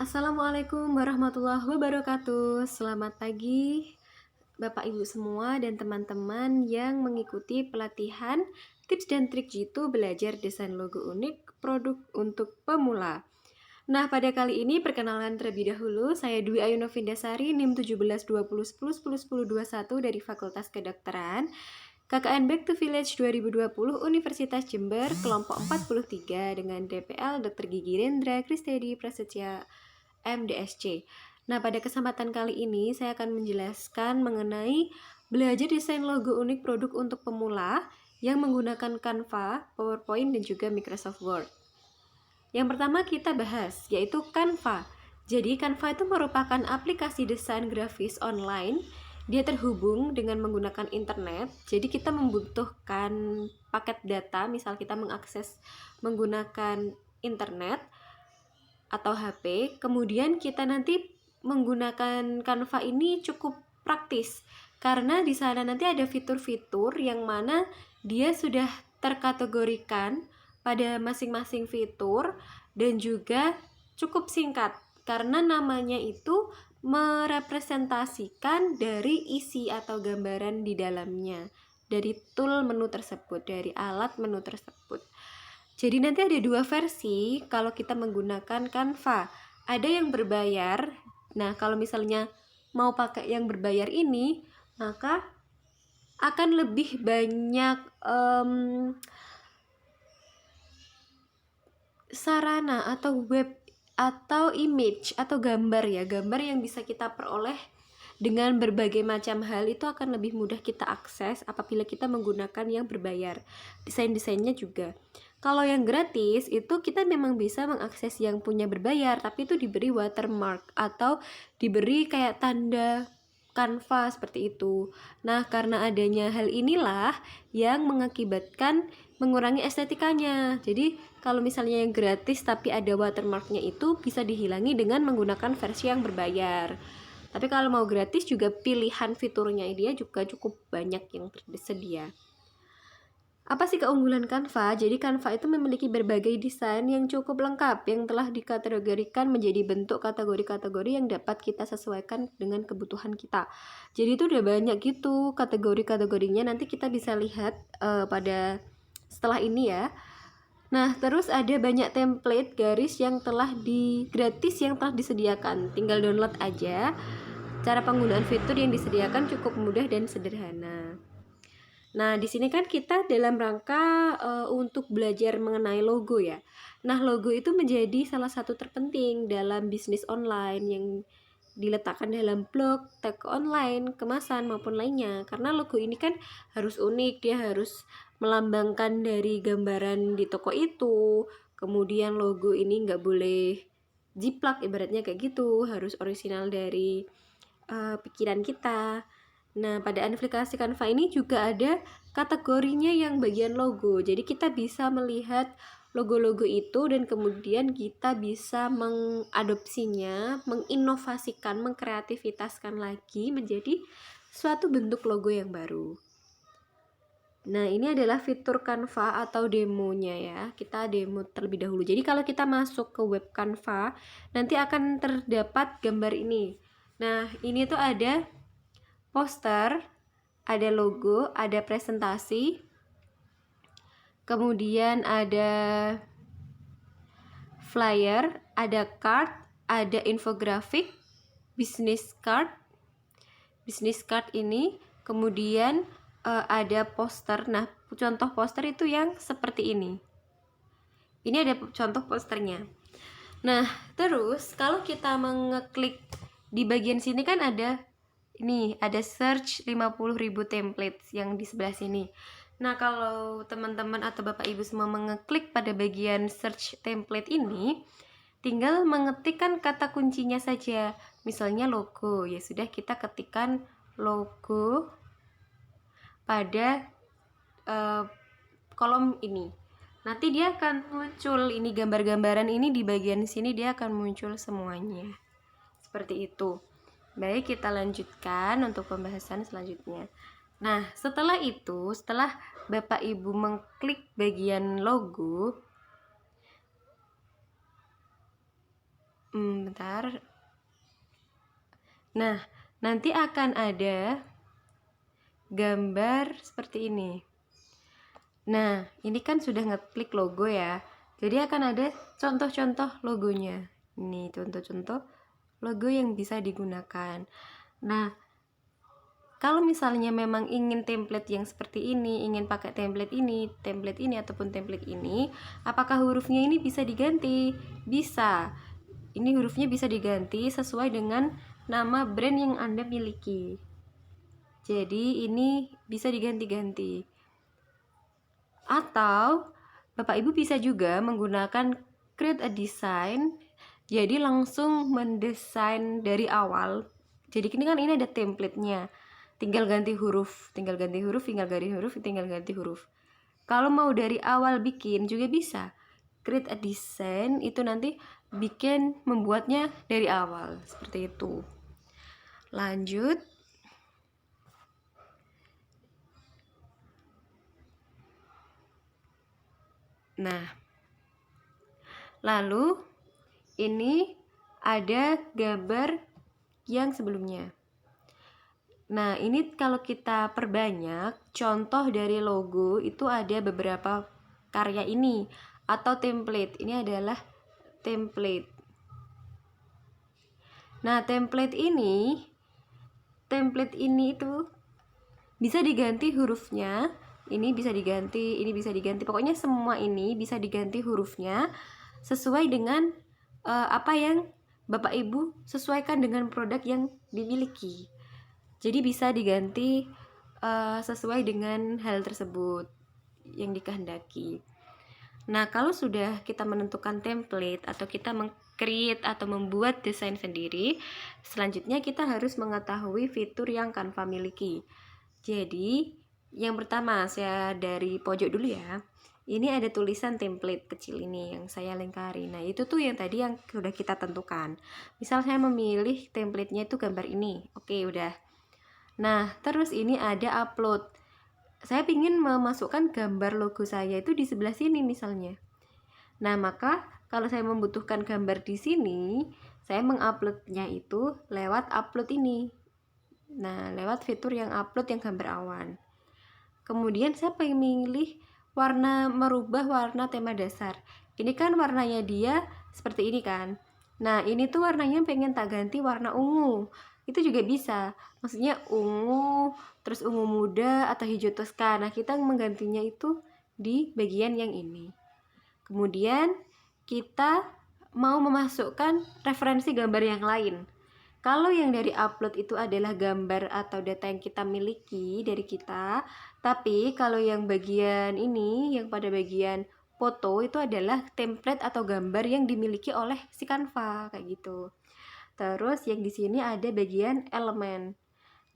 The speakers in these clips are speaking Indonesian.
Assalamualaikum warahmatullahi wabarakatuh. Selamat pagi, Bapak Ibu semua dan teman-teman yang mengikuti pelatihan tips dan trik Jitu belajar desain logo unik produk untuk pemula. Nah, pada kali ini perkenalan terlebih dahulu, saya Dwi Ayu Novindasari, NIM 1720101021 dari Fakultas Kedokteran, KKN Back to Village 2020 Universitas Jember, kelompok 43 dengan DPL Dr. Gigi Rendra Kristedi Prasetya MDSC. Nah, pada kesempatan kali ini saya akan menjelaskan mengenai belajar desain logo unik produk untuk pemula yang menggunakan Canva, PowerPoint, dan juga Microsoft Word. Yang pertama kita bahas, yaitu Canva. Jadi Canva itu merupakan aplikasi desain grafis online. Dia terhubung dengan menggunakan internet. Jadi kita membutuhkan paket data, misal kita mengakses menggunakan internet atau HP. Kemudian kita nanti menggunakan Canva ini cukup praktis karena di sana nanti ada fitur-fitur yang mana dia sudah terkategorikan pada masing-masing fitur dan juga cukup singkat karena namanya itu merepresentasikan dari isi atau gambaran di dalamnya, dari tool menu tersebut, dari alat menu tersebut. Jadi nanti ada dua versi kalau kita menggunakan Canva. Ada yang berbayar. Nah, kalau misalnya mau pakai yang berbayar ini, maka akan lebih banyak sarana atau web atau image atau gambar ya, gambar yang bisa kita peroleh dengan berbagai macam hal itu akan lebih mudah kita akses apabila kita menggunakan yang berbayar. Desain-desainnya juga. Kalau yang gratis itu kita memang bisa mengakses yang punya berbayar, tapi itu diberi watermark atau diberi kayak tanda Canva seperti itu. Nah, karena adanya hal inilah yang mengakibatkan mengurangi estetikanya. Jadi, kalau misalnya yang gratis tapi ada watermarknya itu bisa dihilangi dengan menggunakan versi yang berbayar. Tapi kalau mau gratis juga pilihan fiturnya dia juga cukup banyak yang tersedia. Apa sih keunggulan Canva? Jadi Canva itu memiliki berbagai desain yang cukup lengkap yang telah dikategorikan menjadi bentuk kategori-kategori yang dapat kita sesuaikan dengan kebutuhan kita. Jadi itu udah banyak gitu kategori-kategorinya, nanti kita bisa lihat pada setelah ini ya. Nah, terus ada banyak template garis yang telah gratis yang telah disediakan. Tinggal download aja. Cara penggunaan fitur yang disediakan cukup mudah dan sederhana. Nah, di sini kan kita dalam rangka untuk belajar mengenai logo ya. Nah, logo itu menjadi salah satu terpenting dalam bisnis online yang diletakkan dalam blog, tag online, kemasan maupun lainnya. Karena logo ini kan harus unik, dia harus melambangkan dari gambaran di toko itu. Kemudian logo ini nggak boleh jiplak, ibaratnya kayak gitu, harus orisinal dari pikiran kita. Nah, pada aplikasi Canva ini juga ada kategorinya yang bagian logo. Jadi kita bisa melihat logo-logo itu dan kemudian kita bisa mengadopsinya, menginovasikan, mengkreativitaskan lagi menjadi suatu bentuk logo yang baru. Nah, ini adalah fitur Canva atau demonya ya. Kita demo terlebih dahulu. Jadi kalau kita masuk ke web Canva, nanti akan terdapat gambar ini. Nah, ini tuh ada poster, ada logo, ada presentasi, kemudian ada flyer, ada card, ada infografik, business card. Business card ini kemudian ada poster. Nah, contoh poster itu yang seperti ini. Ini ada contoh posternya. Nah, terus kalau kita mengeklik di bagian sini kan ada ini, ada search 50.000 templates yang di sebelah sini. Nah, kalau teman-teman atau Bapak Ibu semua mengeklik pada bagian search template ini, tinggal mengetikkan kata kuncinya saja. Misalnya logo, ya sudah kita ketikkan logo pada kolom ini. Nanti dia akan muncul ini gambar-gambaran ini di bagian sini, dia akan muncul semuanya. Seperti itu. Baik, kita lanjutkan untuk pembahasan selanjutnya. Nah, setelah itu, setelah Bapak Ibu mengklik bagian logo, bentar. Nah, nanti akan ada gambar seperti ini. Nah, ini kan sudah ngeklik logo ya. Jadi akan ada contoh-contoh logonya. Ini contoh-contoh logo yang bisa digunakan. Nah, kalau misalnya memang ingin template yang seperti ini, ingin pakai template ini ataupun template ini, apakah hurufnya ini bisa diganti? Bisa. Ini hurufnya bisa diganti sesuai dengan nama brand yang Anda miliki. Jadi ini bisa diganti-ganti. Atau Bapak Ibu bisa juga menggunakan create a design. Jadi langsung mendesain dari awal. Jadi ini kan ini ada template-nya. Tinggal ganti huruf, tinggal ganti huruf. Kalau mau dari awal bikin juga bisa. Create a design itu nanti membuatnya dari awal seperti itu. Lanjut. Nah, lalu ini ada gambar yang sebelumnya. Nah, ini kalau kita perbanyak, contoh dari logo itu ada beberapa karya ini atau template. Ini adalah template. Nah, template ini itu bisa diganti hurufnya. Ini bisa diganti, ini bisa diganti. Pokoknya semua ini bisa diganti hurufnya sesuai dengan apa yang Bapak Ibu sesuaikan dengan produk yang dimiliki. Jadi bisa diganti sesuai dengan hal tersebut yang dikehendaki. Nah, kalau sudah kita menentukan template atau kita meng-create atau membuat desain sendiri, selanjutnya kita harus mengetahui fitur yang Canva miliki. Jadi, yang pertama saya dari pojok dulu ya. Ini ada tulisan template kecil ini yang saya lingkari. Nah, itu tuh yang tadi yang sudah kita tentukan. Misal saya memilih template-nya itu gambar ini. Oke, udah. Nah, terus ini ada upload. Saya ingin memasukkan gambar logo saya itu di sebelah sini misalnya. Nah, maka kalau saya membutuhkan gambar di sini, saya menguploadnya itu lewat upload ini. Nah, lewat fitur yang upload yang gambar awan. Kemudian saya pengen milih merubah warna tema dasar. Ini kan warnanya dia seperti ini kan. Nah, ini tuh warnanya pengen tak ganti warna ungu. Itu juga bisa. Maksudnya ungu, terus ungu muda atau hijau toska. Nah, kita menggantinya itu di bagian yang ini. Kemudian kita mau memasukkan referensi gambar yang lain. Kalau yang dari upload itu adalah gambar atau data yang kita miliki dari kita, tapi kalau yang bagian ini, yang pada bagian foto itu adalah template atau gambar yang dimiliki oleh si Canva kayak gitu. Terus yang di sini ada bagian elemen.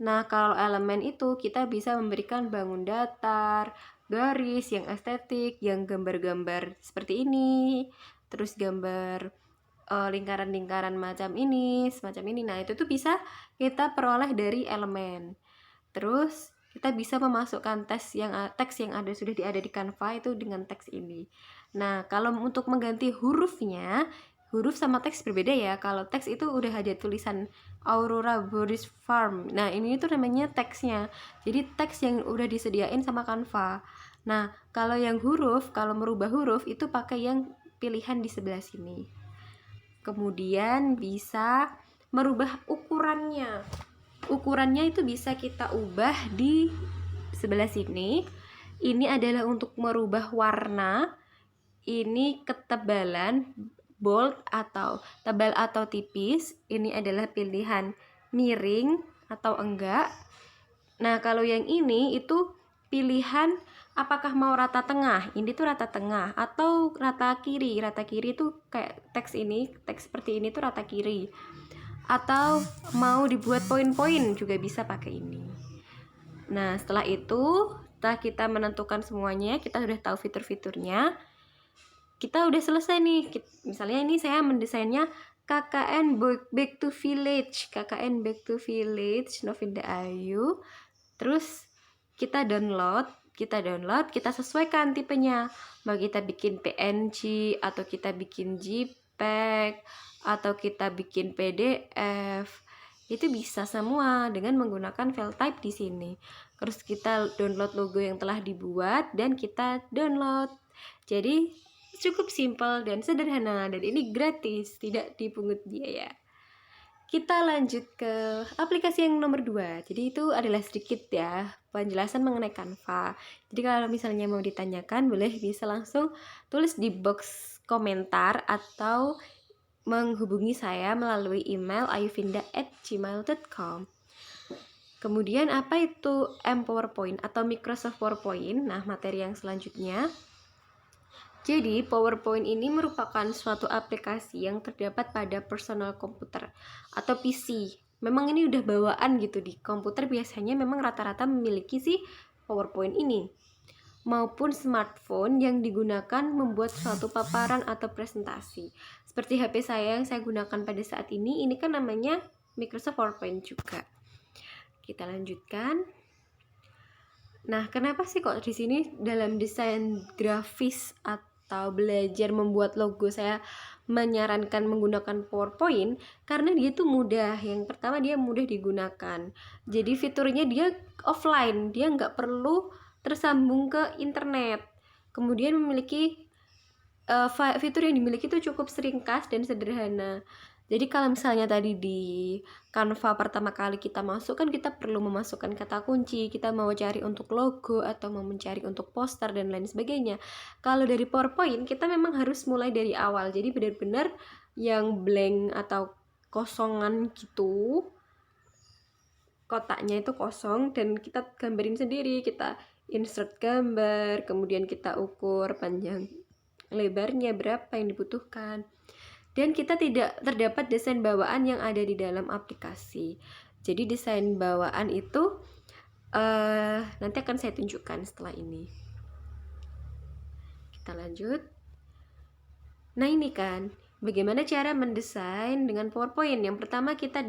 Nah, kalau elemen itu kita bisa memberikan bangun datar, garis yang estetik, yang gambar-gambar seperti ini, terus gambar lingkaran-lingkaran semacam ini. Nah, itu tuh bisa kita peroleh dari elemen. Terus kita bisa memasukkan teks yang sudah ada di Canva itu dengan teks ini. Nah, kalau untuk mengganti hurufnya, huruf sama teks berbeda ya. Kalau teks itu udah ada tulisan Aurora Boris Farm. Nah, ini tuh namanya teksnya. Jadi teks yang udah disediain sama Canva. Nah, kalau yang huruf, kalau merubah huruf itu pakai yang pilihan di sebelah sini. Kemudian bisa merubah ukurannya. Ukurannya itu bisa kita ubah di sebelah sini. Ini adalah untuk merubah warna. Ini ketebalan, bold atau tebal atau tipis. Ini adalah pilihan miring atau enggak. Nah, kalau yang ini itu pilihan apakah mau rata tengah. Ini tuh rata tengah atau rata kiri. Rata kiri tuh kayak teks seperti ini tuh rata kiri. Atau mau dibuat poin-poin juga bisa pakai ini. Nah, setelah kita menentukan semuanya, kita udah tahu fitur-fiturnya, kita udah selesai nih. Misalnya ini saya mendesainnya KKN Back to Village, Novinda Ayu. Terus kita download, kita sesuaikan tipenya. Mau kita bikin PNG atau kita bikin zip JPEG atau kita bikin PDF, itu bisa semua dengan menggunakan file type di sini. Terus kita download logo yang telah dibuat dan kita download. Jadi cukup simpel dan sederhana, dan ini gratis, tidak dipungut biaya. Kita lanjut ke aplikasi yang nomor 2. Jadi itu adalah sedikit ya penjelasan mengenai Canva. Jadi kalau misalnya mau ditanyakan, boleh bisa langsung tulis di box komentar atau menghubungi saya melalui email ayuvinda@gmail.com. Kemudian apa itu PowerPoint atau Microsoft PowerPoint? Nah, materi yang selanjutnya. Jadi, PowerPoint ini merupakan suatu aplikasi yang terdapat pada personal komputer atau PC. Memang ini udah bawaan gitu di komputer, biasanya memang rata-rata memiliki sih PowerPoint ini. Maupun smartphone yang digunakan membuat suatu paparan atau presentasi. Seperti HP saya yang saya gunakan pada saat ini kan namanya Microsoft PowerPoint juga. Kita lanjutkan. Nah, kenapa sih kok di sini dalam desain grafis atau belajar membuat logo saya menyarankan menggunakan PowerPoint? Karena dia tuh mudah. Yang pertama, dia mudah digunakan. Jadi fiturnya dia offline, dia nggak perlu tersambung ke internet. Kemudian memiliki fitur yang dimiliki itu cukup ringkas dan sederhana. Jadi kalau misalnya tadi di Canva pertama kali kita masuk kan kita perlu memasukkan kata kunci, kita mau cari untuk logo atau mau mencari untuk poster dan lain sebagainya. Kalau dari PowerPoint kita memang harus mulai dari awal, jadi benar-benar yang blank atau kosongan gitu, kotaknya itu kosong dan kita gambarin sendiri, kita insert gambar, kemudian kita ukur panjang lebarnya berapa yang dibutuhkan. Dan kita tidak terdapat desain bawaan yang ada di dalam aplikasi. Jadi desain bawaan itu nanti akan saya tunjukkan setelah ini. Kita lanjut. Nah, ini kan bagaimana cara mendesain dengan PowerPoint. Yang pertama kita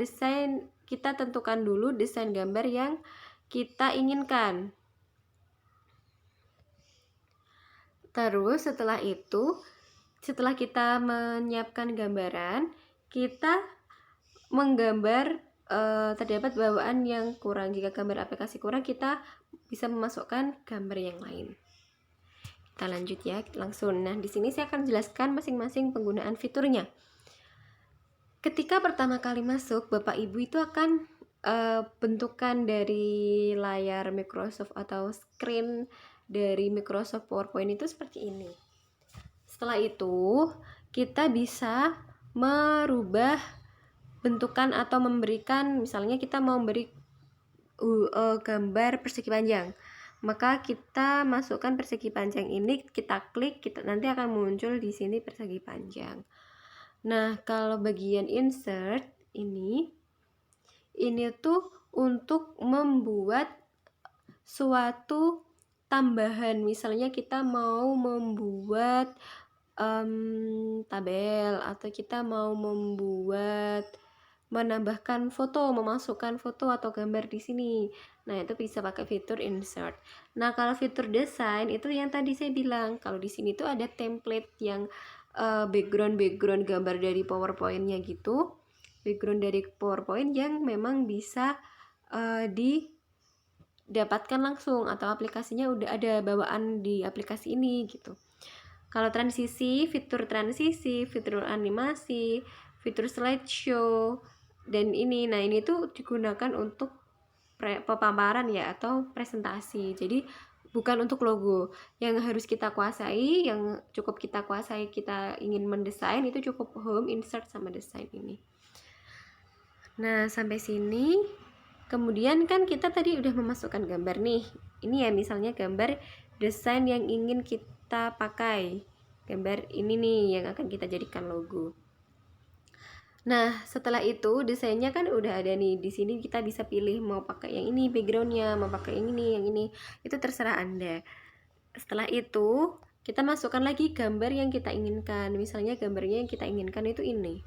tentukan dulu desain gambar yang kita inginkan. Terus setelah itu, setelah kita menyiapkan gambaran, kita menggambar terdapat bawaan yang kurang. Jika gambar aplikasi kurang, kita bisa memasukkan gambar yang lain. Kita lanjut ya, langsung. Nah, di sini saya akan jelaskan masing-masing penggunaan fiturnya. Ketika pertama kali masuk, Bapak Ibu itu akan bentukan dari layar Microsoft atau screen dari Microsoft PowerPoint itu seperti ini. Setelah itu, kita bisa merubah bentukan atau memberikan, misalnya kita mau memberi gambar persegi panjang, maka kita masukkan persegi panjang ini, kita klik, nanti akan muncul di sini persegi panjang. Nah, kalau bagian insert ini tuh untuk membuat suatu tambahan. Misalnya kita mau membuat tabel, atau kita mau menambahkan foto, memasukkan foto atau gambar di sini. Nah, itu bisa pakai fitur insert. Nah, kalau fitur desain itu yang tadi saya bilang, kalau di sini tuh ada template yang background gambar dari PowerPoint-nya gitu. Background dari PowerPoint yang memang bisa didapatkan langsung, atau aplikasinya udah ada bawaan di aplikasi ini gitu. Kalau transisi, fitur animasi, fitur slideshow, dan ini. Nah, ini tuh digunakan untuk pemaparan ya, atau presentasi. Jadi bukan untuk logo. Yang harus kita kuasai, yang cukup kita kuasai, kita ingin mendesain itu cukup home, insert, sama desain ini. Nah, sampai sini. Kemudian kan kita tadi udah memasukkan gambar nih. Ini ya misalnya gambar desain yang ingin kita pakai. Gambar ini nih yang akan kita jadikan logo. Nah, setelah itu desainnya kan udah ada nih. Di sini kita bisa pilih mau pakai yang ini backgroundnya, mau pakai yang ini. Itu terserah Anda. Setelah itu kita masukkan lagi gambar yang kita inginkan. Misalnya gambarnya yang kita inginkan itu ini.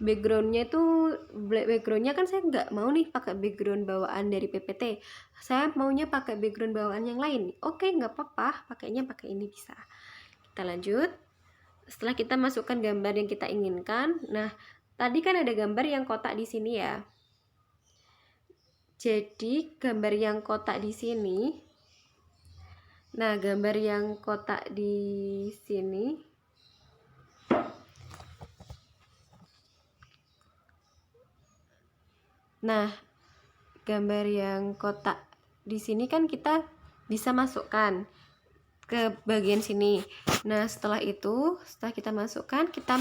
Backgroundnya kan saya nggak mau nih pakai background bawaan dari PPT. Saya maunya pakai background bawaan yang lain. Oke, nggak apa-apa, pakainya pakai ini bisa. Kita lanjut. Setelah kita masukkan gambar yang kita inginkan, nah tadi kan ada gambar yang kotak di sini ya. Jadi gambar yang kotak di sini, nah gambar yang kotak di sini, nah gambar yang kotak di sini kan kita bisa masukkan ke bagian sini. Nah setelah itu, setelah kita masukkan, kita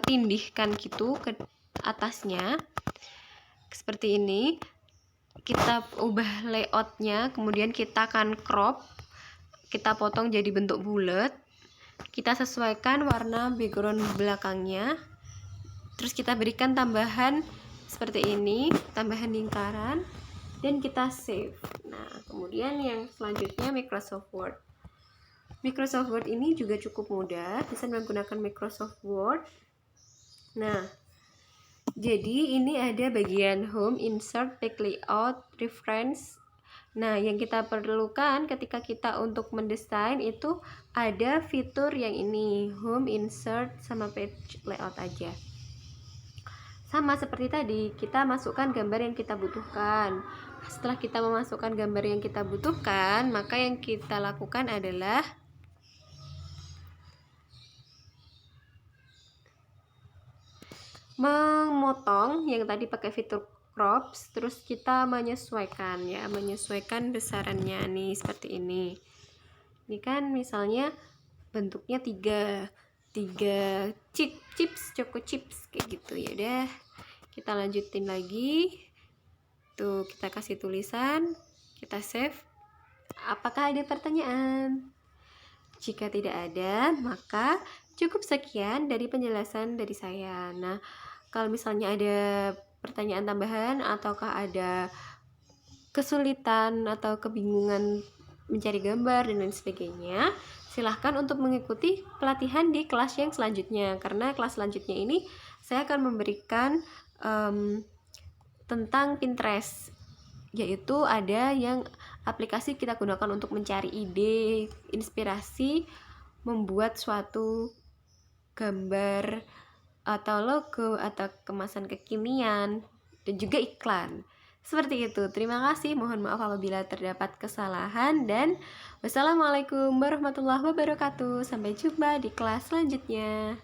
tindihkan gitu ke atasnya seperti ini. Kita ubah layoutnya, kemudian kita akan crop, kita potong jadi bentuk bulat, kita sesuaikan warna background belakangnya, terus kita berikan tambahan seperti ini, tambahan lingkaran, dan kita save. Nah kemudian yang selanjutnya Microsoft Word. Microsoft Word ini juga cukup mudah, bisa menggunakan Microsoft Word. Nah jadi ini ada bagian home, insert, back layout, reference. Nah yang kita perlukan ketika kita untuk mendesain itu ada fitur yang ini, home, insert, sama page layout aja. Sama seperti tadi, kita masukkan gambar yang kita butuhkan. Setelah kita memasukkan gambar yang kita butuhkan, maka yang kita lakukan adalah memotong yang tadi pakai fitur crops, terus kita menyesuaikan ya, menyesuaikan besarannya nih seperti ini. Ini kan misalnya bentuknya tiga chips, choco chips kayak gitu ya. Udah, kita lanjutin lagi. Tuh, kita kasih tulisan, kita save. Apakah ada pertanyaan? Jika tidak ada, maka cukup sekian dari penjelasan dari saya. Nah, kalau misalnya ada pertanyaan tambahan ataukah ada kesulitan atau kebingungan mencari gambar dan lain sebagainya, silahkan untuk mengikuti pelatihan di kelas yang selanjutnya, karena kelas selanjutnya ini saya akan memberikan tentang Pinterest, yaitu ada yang aplikasi kita gunakan untuk mencari ide, inspirasi, membuat suatu gambar atau logo atau kemasan kekinian dan juga iklan. Seperti itu. Terima kasih. Mohon maaf apabila terdapat kesalahan, dan wassalamualaikum warahmatullahi wabarakatuh. Sampai jumpa di kelas selanjutnya.